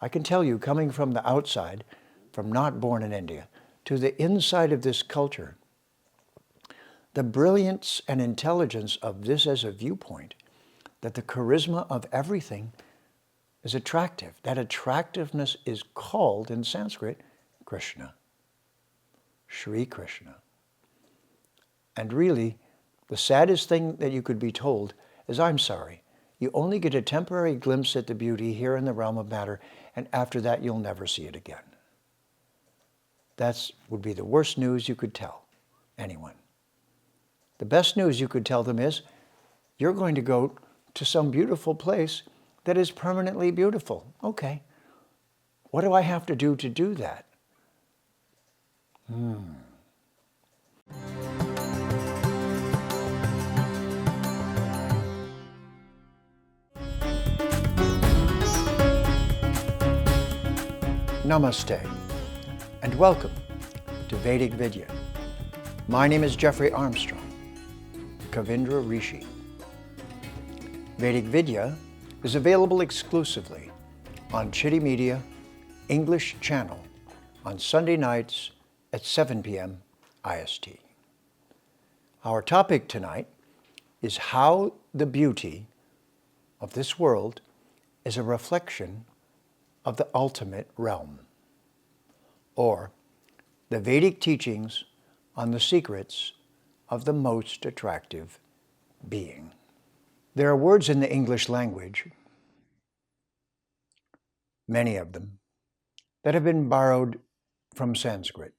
I can tell you, coming from the outside, from not born in India, to the inside of this culture, the brilliance and intelligence of this as a viewpoint, that the charisma of everything is attractive. That attractiveness is called in Sanskrit Krishna, Shri Krishna. And really, the saddest thing that you could be told is, I'm sorry, you only get a temporary glimpse at the beauty here in the realm of matter, and after that you'll never see it again. That would be the worst news you could tell anyone. The best news you could tell them is, you're going to go to some beautiful place that is permanently beautiful. Okay, what do I have to do that? Namaste, and welcome to Vedic Vidya. My name is Jeffrey Armstrong, Kavindra Rishi. Vedic Vidya is available exclusively on Chitty Media English channel on Sunday nights at 7 p.m. IST. Our topic tonight is how the beauty of this world is a reflection of the ultimate realm, or the Vedic teachings on the secrets of the most attractive being. There are words in the English language, many of them, that have been borrowed from Sanskrit.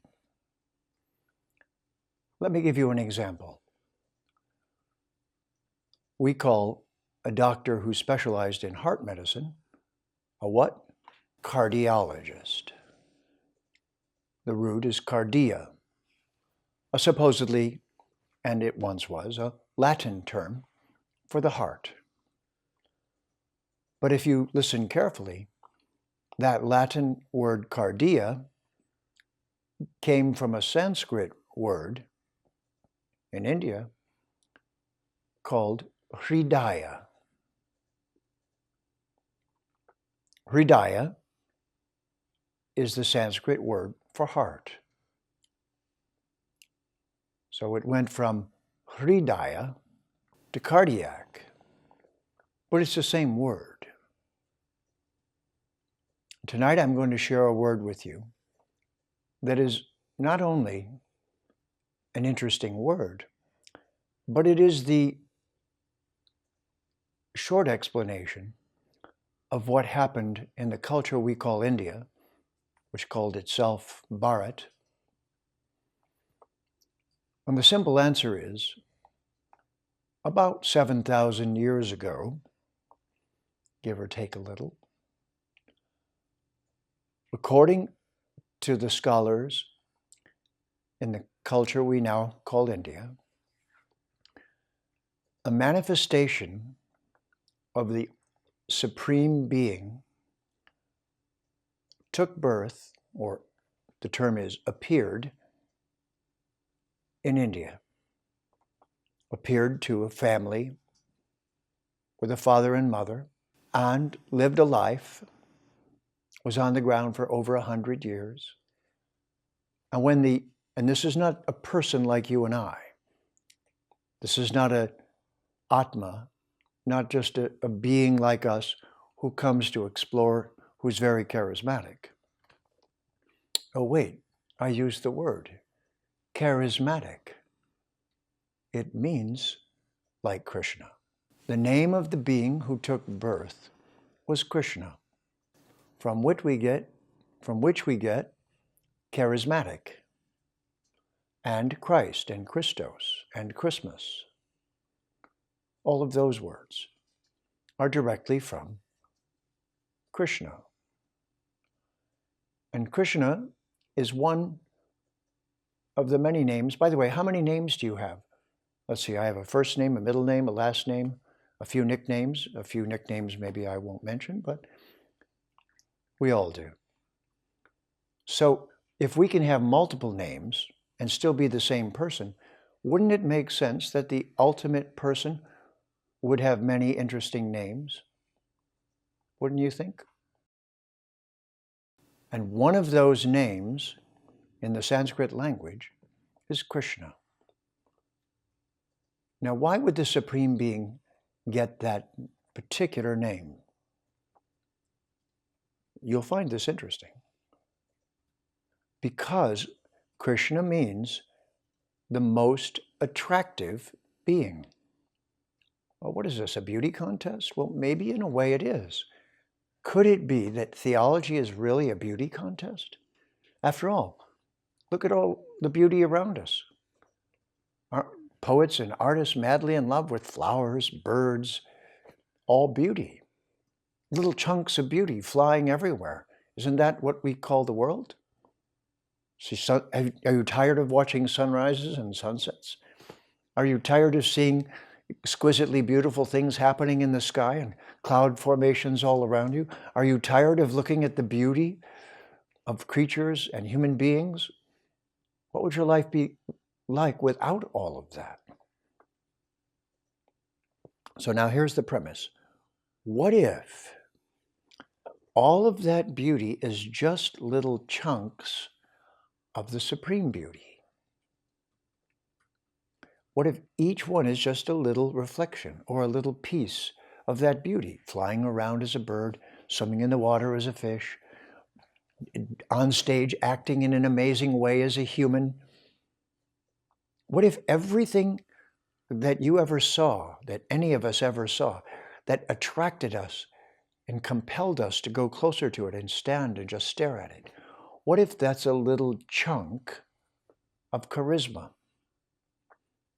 Let me give you an example. We call a doctor who specialized in heart medicine a what? Cardiologist. The root is cardia, a supposedly, and it once was, a Latin term for the heart. But if you listen carefully, that Latin word cardia came from a Sanskrit word in India called hridaya. Hridaya is the Sanskrit word for heart. So it went from hridaya to cardiac, but it's the same word. Tonight I'm going to share a word with you that is not only an interesting word, but it is the short explanation of what happened in the culture we call India, which called itself Bharat. And the simple answer is, about 7,000 years ago, give or take a little, according to the scholars in the culture we now call India, a manifestation of the Supreme Being took birth, or the term is appeared, in India. Appeared to a family with a father and mother, and lived a life, was on the ground for over 100 years. And this is not a person like you and I. This is not a Atma, not just a being like us who comes to explore, who's very charismatic. Oh wait, I used the word, charismatic. It means like Krishna. The name of the being who took birth was Krishna, from which we get charismatic, and Christ, and Christos, and Christmas. All of those words are directly from Krishna. And Krishna is one of the many names. By the way, how many names do you have? Let's see, I have a first name, a middle name, a last name, a few nicknames maybe I won't mention, but we all do. So if we can have multiple names and still be the same person, wouldn't it make sense that the ultimate person would have many interesting names? Wouldn't you think? And one of those names in the Sanskrit language is Krishna. Now, why would the Supreme Being get that particular name? You'll find this interesting. Because Krishna means the most attractive being. Well, what is this, a beauty contest? Well, maybe in a way it is. Could it be that theology is really a beauty contest? After all, look at all the beauty around us. Aren't poets and artists madly in love with flowers, birds, all beauty? Little chunks of beauty flying everywhere. Isn't that what we call the world? Are you tired of watching sunrises and sunsets? Are you tired of seeing exquisitely beautiful things happening in the sky and cloud formations all around you? Are you tired of looking at the beauty of creatures and human beings? What would your life be like without all of that? So now here's the premise. What if all of that beauty is just little chunks of the supreme beauty? What if each one is just a little reflection or a little piece of that beauty, flying around as a bird, swimming in the water as a fish, on stage acting in an amazing way as a human? What if everything that you ever saw, that any of us ever saw, that attracted us and compelled us to go closer to it and stand and just stare at it, what if that's a little chunk of charisma?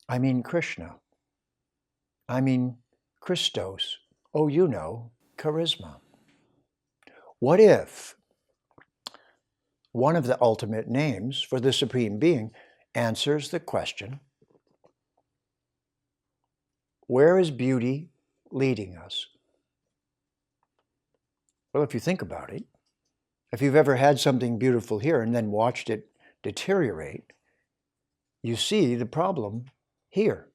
I mean Krishna. I mean Christos. Oh, you know, charisma. What if one of the ultimate names for the Supreme Being answers the question, where is beauty leading us? Well, if you think about it, if you've ever had something beautiful here and then watched it deteriorate, you see the problem here.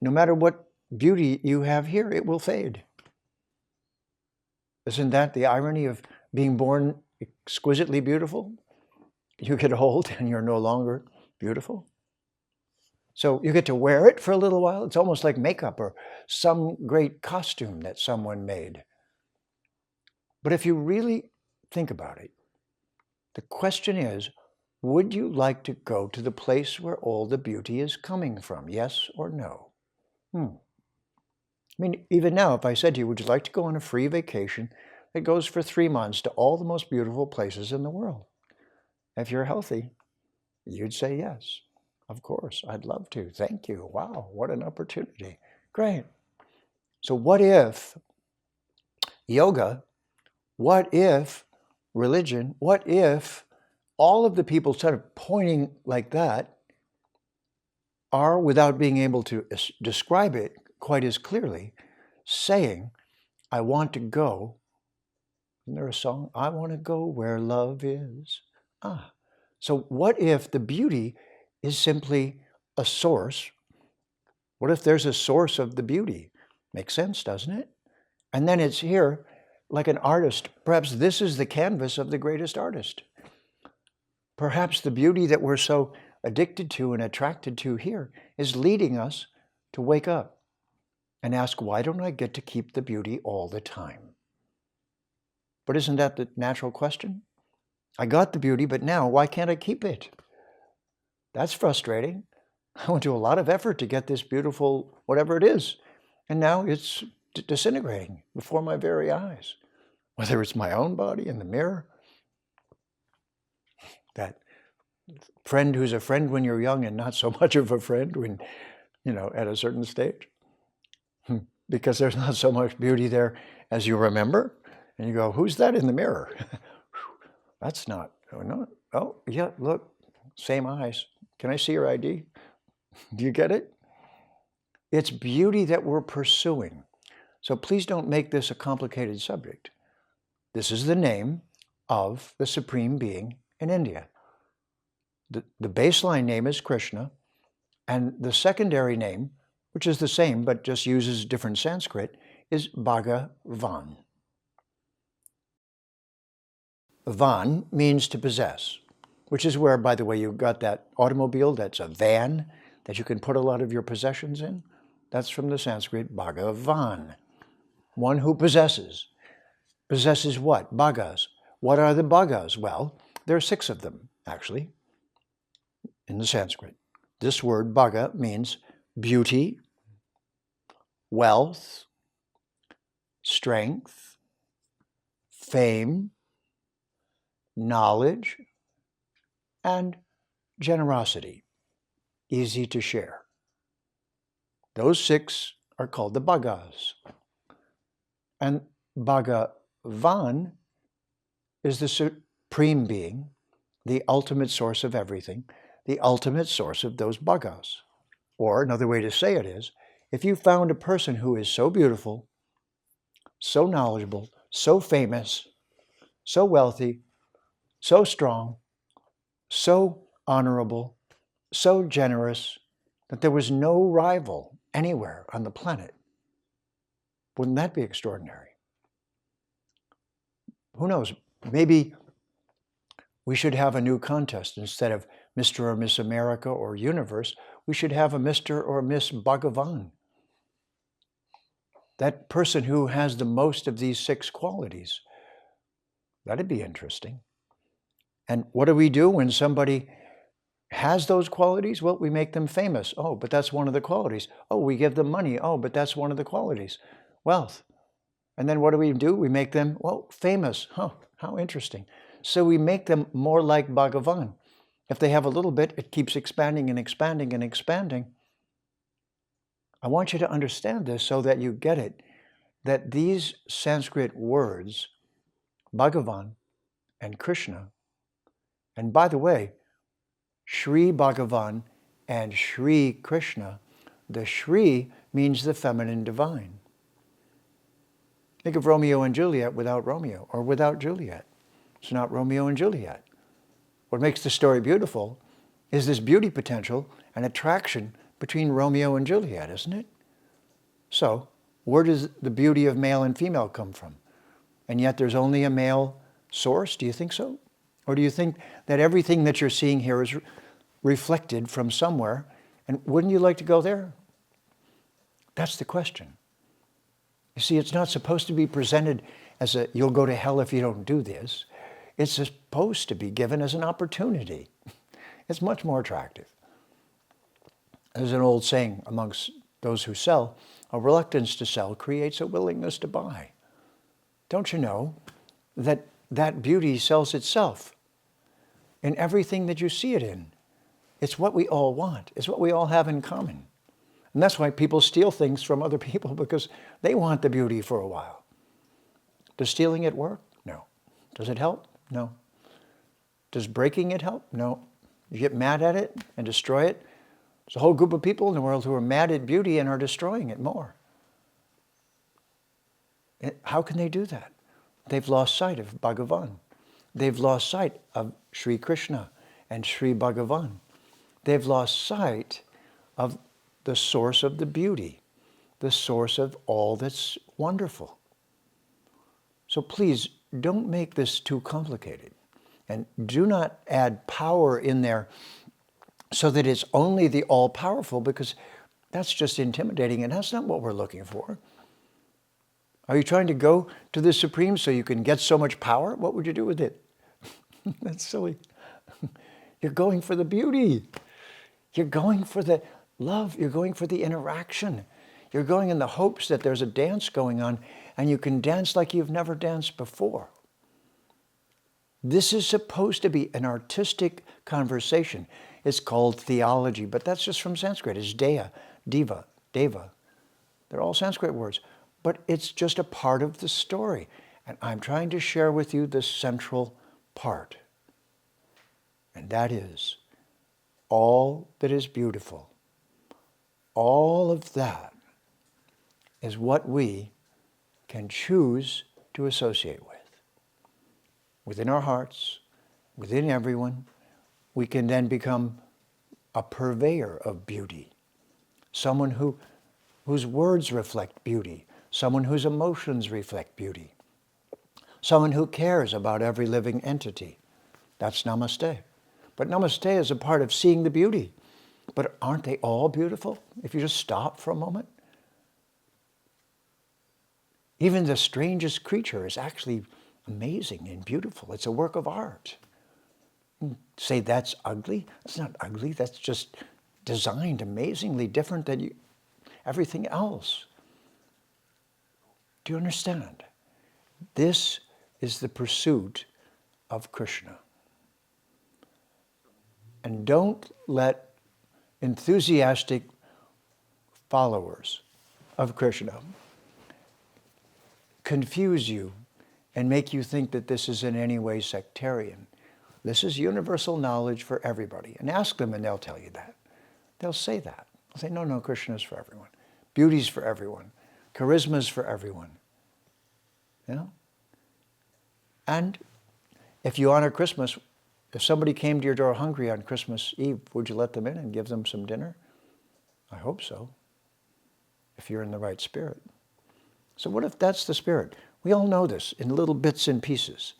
No matter what beauty you have here, it will fade. Isn't that the irony of being born exquisitely beautiful? You get old and you're no longer beautiful. So you get to wear it for a little while. It's almost like makeup or some great costume that someone made. But if you really think about it, the question is, would you like to go to the place where all the beauty is coming from? Yes or no? I mean, even now, if I said to you, would you like to go on a free vacation that goes for 3 months to all the most beautiful places in the world? If you're healthy, you'd say yes. Of course, I'd love to. Thank you. Wow, what an opportunity. Great. So what if yoga, what if religion, what if all of the people sort of pointing like that are, without being able to describe it quite as clearly, saying, I want to go. Isn't there a song? I want to go where love is. So what if the beauty is simply a source? What if there's a source of the beauty? Makes sense, doesn't it? And then it's here like an artist. Perhaps this is the canvas of the greatest artist. Perhaps the beauty that we're so addicted to and attracted to here is leading us to wake up and ask, why don't I get to keep the beauty all the time? But isn't that the natural question? I got the beauty, but now why can't I keep it? That's frustrating. I went to a lot of effort to get this beautiful whatever it is, and now it's disintegrating before my very eyes. Whether it's my own body in the mirror, that friend who's a friend when you're young and not so much of a friend when, at a certain stage. Because there's not so much beauty there as you remember. And you go, who's that in the mirror? That's not, oh, yeah, look, same eyes. Can I see your ID? Do you get it? It's beauty that we're pursuing. So please don't make this a complicated subject. This is the name of the Supreme Being in India. The baseline name is Krishna, and the secondary name, which is the same but just uses different Sanskrit, is Bhagavan. Bhagavan means to possess, which is where, by the way, you got that automobile that's a van that you can put a lot of your possessions in. That's from the Sanskrit Bhagavan, one who possesses. Possesses what? Bhagas. What are the bhagas? Well, there are 6 of them, actually, in the Sanskrit. This word bhaga means beauty, wealth, strength, fame, knowledge, and generosity, easy to share. Those 6 are called the bhagas. And Bhagavan is the supreme being, the ultimate source of everything, the ultimate source of those bhagas. Or another way to say it is, if you found a person who is so beautiful, so knowledgeable, so famous, so wealthy, so strong, so honorable, so generous, that there was no rival anywhere on the planet, wouldn't that be extraordinary? Who knows? Maybe we should have a new contest. Instead of Mr. or Miss America or Universe, we should have a Mr. or Miss Bhagavan. That person who has the most of these 6 qualities. That'd be interesting. And what do we do when somebody has those qualities? Well, we make them famous. Oh, but that's one of the qualities. Oh, we give them money. Oh, but that's one of the qualities. Wealth. And then what do? We make them, well, famous. Huh, how interesting. So we make them more like Bhagavan. If they have a little bit, it keeps expanding and expanding and expanding. I want you to understand this so that you get it, that these Sanskrit words, Bhagavan and Krishna, and by the way, Sri Bhagavan and Sri Krishna, the Sri means the feminine divine. Think of Romeo and Juliet without Romeo, or without Juliet. It's not Romeo and Juliet. What makes the story beautiful is this beauty potential and attraction between Romeo and Juliet, isn't it? So, where does the beauty of male and female come from? And yet there's only a male source? Do you think so? Or do you think that everything that you're seeing here is reflected from somewhere? And wouldn't you like to go there? That's the question. You see, it's not supposed to be presented as a, you'll go to hell if you don't do this. It's supposed to be given as an opportunity. It's much more attractive. There's an old saying amongst those who sell, a reluctance to sell creates a willingness to buy. Don't you know that that beauty sells itself in everything that you see it in? It's what we all want. It's what we all have in common. And that's why people steal things from other people, because they want the beauty for a while. Does stealing it work? No. Does it help? No. Does breaking it help? No. You get mad at it and destroy it. There's a whole group of people in the world who are mad at beauty and are destroying it more. How can they do that? They've lost sight of Bhagavan. They've lost sight of Sri Krishna and Sri Bhagavan. They've lost sight of the source of the beauty, the source of all that's wonderful. So please, don't make this too complicated. And do not add power in there so that it's only the all-powerful, because that's just intimidating, and that's not what we're looking for. Are you trying to go to the Supreme so you can get so much power? What would you do with it? That's silly. You're going for the beauty. You're going for the love. You're going for the interaction. You're going in the hopes that there's a dance going on and you can dance like you've never danced before. This is supposed to be an artistic conversation. It's called theology, but that's just from Sanskrit. It's Dea, Diva, Deva. They're all Sanskrit words, but it's just a part of the story. And I'm trying to share with you the central part. And that is all that is beautiful. All of that is what we can choose to associate with. Within our hearts, within everyone, we can then become a purveyor of beauty. Someone whose words reflect beauty. Someone whose emotions reflect beauty. someone who cares about every living entity. That's namaste. But namaste is a part of seeing the beauty. But aren't they all beautiful if you just stop for a moment? Even the strangest creature is actually amazing and beautiful. It's a work of art. Say that's ugly? That's not ugly. That's just designed amazingly different than everything else. Do you understand? This is the pursuit of Krishna. And don't let enthusiastic followers of Krishna confuse you and make you think that this is in any way sectarian. This is universal knowledge for everybody. And ask them and they'll tell you that. They'll say that. They'll say, no, Krishna is for everyone. Beauty's for everyone. Charisma's for everyone. You know? And if you honor Christmas, if somebody came to your door hungry on Christmas Eve, would you let them in and give them some dinner? I hope so, if you're in the right spirit. So what if that's the spirit? We all know this in little bits and pieces,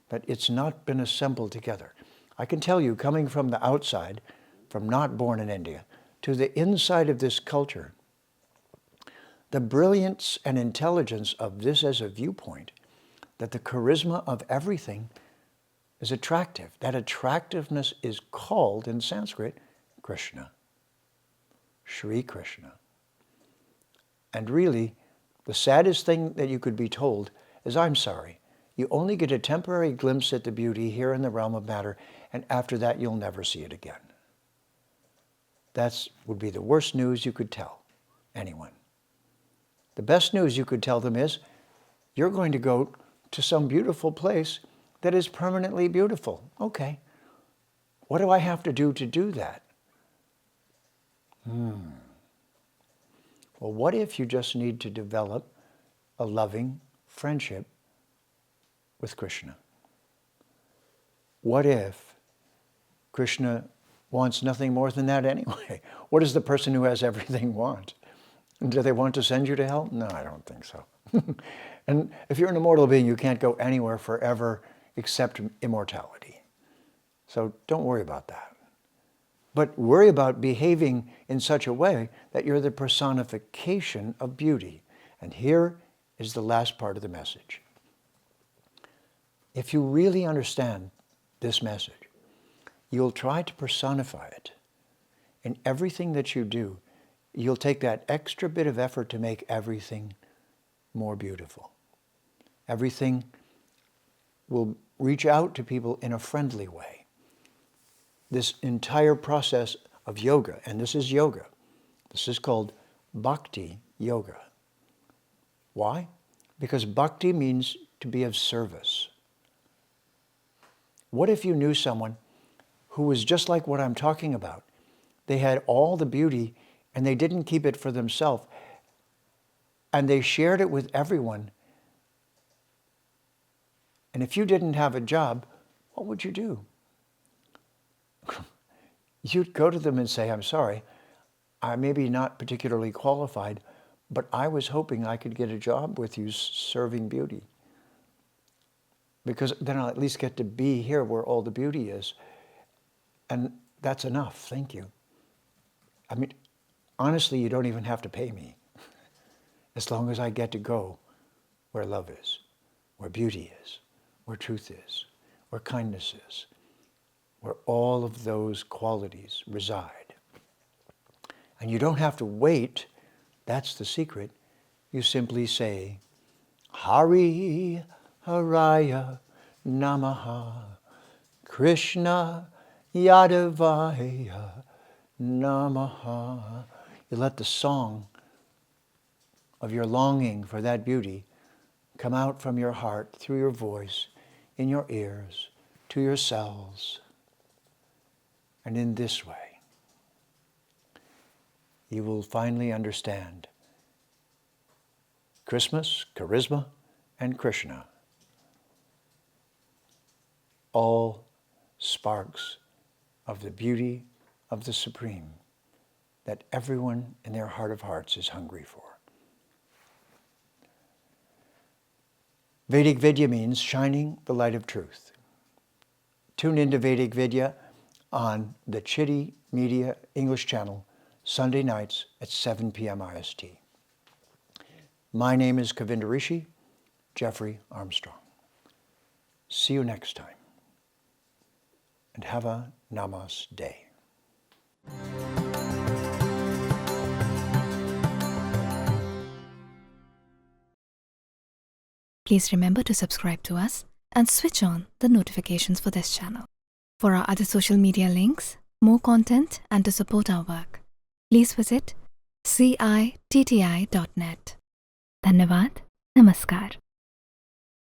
but it's not been assembled together. I can tell you, coming from the outside, from not born in India, to the inside of this culture, the brilliance and intelligence of this as a viewpoint, that the charisma of everything is attractive. That attractiveness is called in Sanskrit Krishna, Shri Krishna. And really, the saddest thing that you could be told is, I'm sorry, you only get a temporary glimpse at the beauty here in the realm of matter, and after that you'll never see it again. That would be the worst news you could tell anyone. The best news you could tell them is, you're going to go to some beautiful place that is permanently beautiful. Okay. What do I have to do that? Well, what if you just need to develop a loving friendship with Krishna? What if Krishna wants nothing more than that anyway? What does the person who has everything want? Do they want to send you to hell? No, I don't think so. And if you're an immortal being, you can't go anywhere forever except immortality. So don't worry about that. But worry about behaving in such a way that you're the personification of beauty. And here is the last part of the message. If you really understand this message, you'll try to personify it. In everything that you do, you'll take that extra bit of effort to make everything more beautiful. Everything will reach out to people in a friendly way. This entire process of yoga, and this is yoga, this is called Bhakti yoga. Why? Because Bhakti means to be of service. What if you knew someone who was just like what I'm talking about? They had all the beauty and they didn't keep it for themselves, and they shared it with everyone. And if you didn't have a job, what would you do? You'd go to them and say, I'm sorry, I may be not particularly qualified, but I was hoping I could get a job with you serving beauty. Because then I'll at least get to be here where all the beauty is. And that's enough, thank you. I mean, honestly, you don't even have to pay me. As long as I get to go where love is, where beauty is, where truth is, where kindness is, where all of those qualities reside. And you don't have to wait. That's the secret. You simply say, Hari Haraya Namaha, Krishna Yadavaya Namaha. You let the song of your longing for that beauty come out from your heart, through your voice, in your ears, to your cells. And in this way, you will finally understand Christmas, charisma, and Krishna, all sparks of the beauty of the Supreme that everyone in their heart of hearts is hungry for. Vedic Vidya means shining the light of truth. Tune into Vedic Vidya on the Chitty Media English channel Sunday nights at 7 p.m. IST. My name is Kavindra Rishi, Jeffrey Armstrong. See you next time, and have a Namaste. Please remember to subscribe to us and switch on the notifications for this channel. For our other social media links, more content, and to support our work, please visit citti.net. Dhanyavad. Namaskar.